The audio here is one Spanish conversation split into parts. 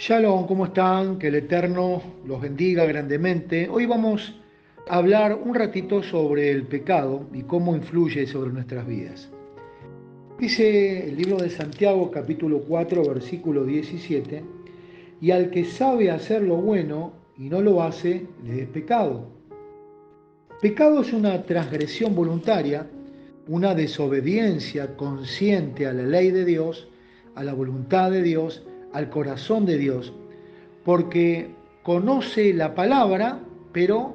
Shalom, ¿cómo están? Que el Eterno los bendiga grandemente. Hoy vamos a hablar un ratito sobre el pecado y cómo influye sobre nuestras vidas. Dice el libro de Santiago, capítulo 4, versículo 17, y al que sabe hacer lo bueno y no lo hace, le es pecado. Pecado es una transgresión voluntaria, una desobediencia consciente a la ley de Dios, a la voluntad de Dios, al corazón de Dios, porque conoce la palabra, pero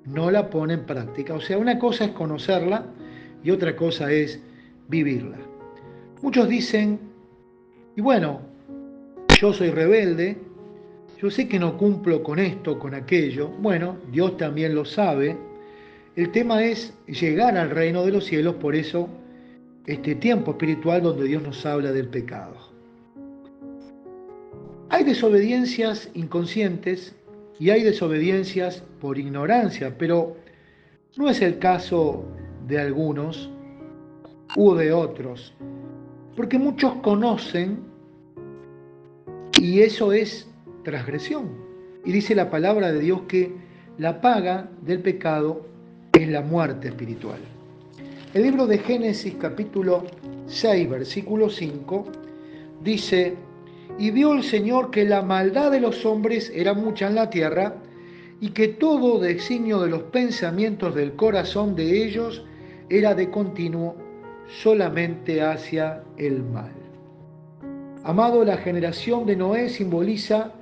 no la pone en práctica. O sea, una cosa es conocerla y otra cosa es vivirla. Muchos dicen, y bueno, yo soy rebelde, yo sé que no cumplo con esto, con aquello. Bueno, Dios también lo sabe. El tema es llegar al reino de los cielos, por eso este tiempo espiritual donde Dios nos habla del pecado. Hay desobediencias inconscientes y hay desobediencias por ignorancia, pero no es el caso de algunos u de otros, porque muchos conocen y eso es transgresión. Y dice la palabra de Dios que la paga del pecado es la muerte espiritual. El libro de Génesis capítulo 6, versículo 5 dice: y vio el Señor que la maldad de los hombres era mucha en la tierra, y que todo designio de los pensamientos del corazón de ellos era de continuo solamente hacia el mal. Amado, la generación de Noé simboliza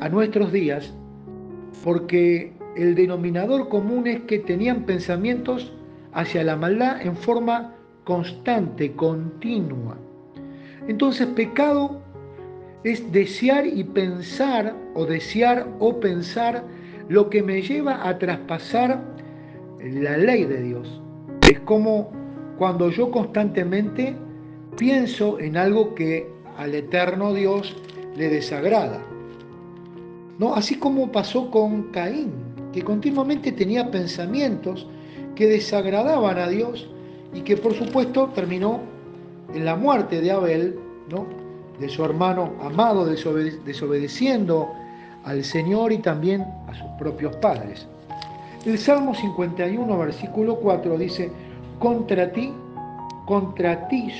a nuestros días, porque el denominador común es que tenían pensamientos hacia la maldad en forma constante, continua. Entonces, pecado es desear y pensar, o desear o pensar lo que me lleva a traspasar la ley de Dios. Es como cuando yo constantemente pienso en algo que al eterno Dios le desagrada, ¿no? Así como pasó con Caín, que continuamente tenía pensamientos que desagradaban a Dios y que por supuesto terminó en la muerte de Abel, ¿no? De su hermano amado, desobedeciendo al Señor y también a sus propios padres. El Salmo 51, versículo 4 dice: contra ti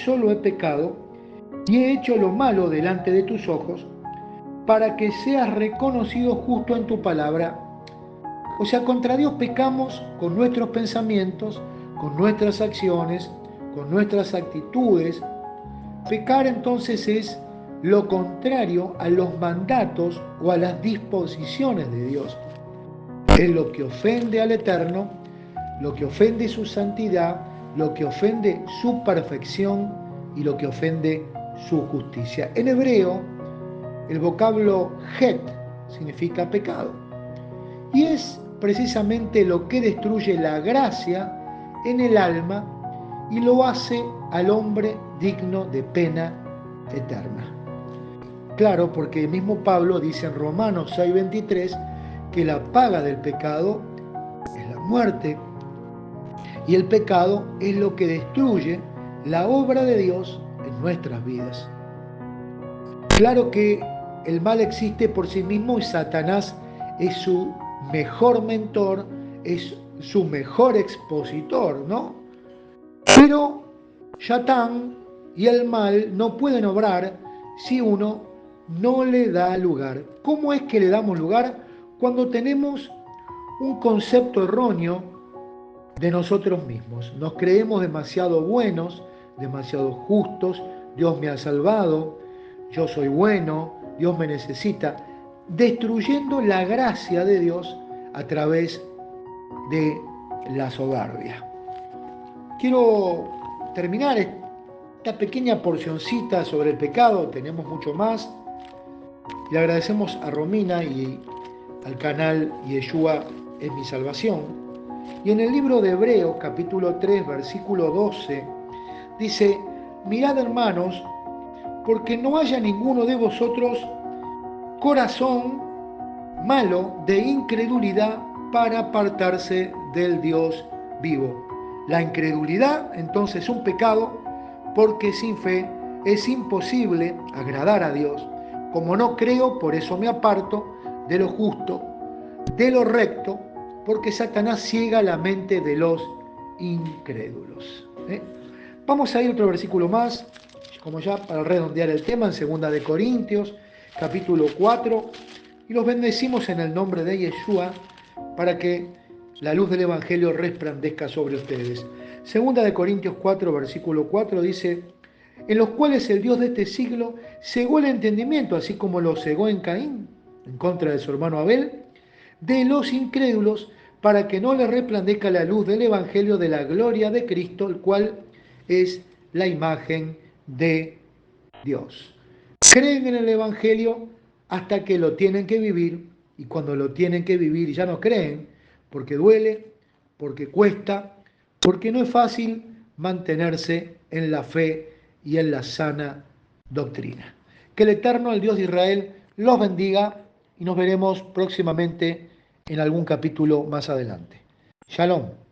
solo he pecado y he hecho lo malo delante de tus ojos, para que seas reconocido justo en tu palabra. O sea, contra Dios pecamos con nuestros pensamientos, con nuestras acciones, con nuestras actitudes. Pecar entonces es lo contrario a los mandatos o a las disposiciones de Dios. Es lo que ofende al Eterno, lo que ofende su santidad, lo que ofende su perfección y lo que ofende su justicia. En hebreo, el vocablo het significa pecado. Y es precisamente lo que destruye la gracia en el alma y lo hace al hombre digno de pena eterna. Claro, porque el mismo Pablo dice en Romanos 6:23 que la paga del pecado es la muerte y el pecado es lo que destruye la obra de Dios en nuestras vidas. Claro que el mal existe por sí mismo y Satanás es su mejor mentor, es su mejor expositor, ¿no? Pero Satán y el mal no pueden obrar si uno no le da lugar. ¿Cómo es que le damos lugar? Cuando tenemos un concepto erróneo de nosotros mismos. Nos creemos demasiado buenos, demasiado justos, Dios me ha salvado, yo soy bueno, Dios me necesita, destruyendo la gracia de Dios a través de la soberbia. Quiero terminar esta pequeña porcioncita sobre el pecado, tenemos mucho más. Le agradecemos a Romina y al canal Yeshua es mi salvación. Y en el libro de Hebreos, capítulo 3, versículo 12, dice: mirad, hermanos, porque no haya ninguno de vosotros corazón malo de incredulidad para apartarse del Dios vivo. La incredulidad entonces es un pecado, porque sin fe es imposible agradar a Dios, Como no creo, por eso me aparto de lo justo, de lo recto, porque Satanás ciega la mente de los incrédulos. Vamos a ir a otro versículo más, como ya para redondear el tema, en 2 de Corintios, capítulo 4, y los bendecimos en el nombre de Yeshua para que la luz del Evangelio resplandezca sobre ustedes. 2 de Corintios 4, versículo 4 dice: en los cuales el Dios de este siglo cegó el entendimiento, así como lo cegó en Caín, en contra de su hermano Abel, de los incrédulos, para que no les resplandezca la luz del Evangelio de la gloria de Cristo, el cual es la imagen de Dios. Creen en el Evangelio hasta que lo tienen que vivir, y cuando lo tienen que vivir ya no creen, porque duele, porque cuesta, porque no es fácil mantenerse en la fe y en la sana doctrina. Que el Eterno, el Dios de Israel, los bendiga y nos veremos próximamente en algún capítulo más adelante. Shalom.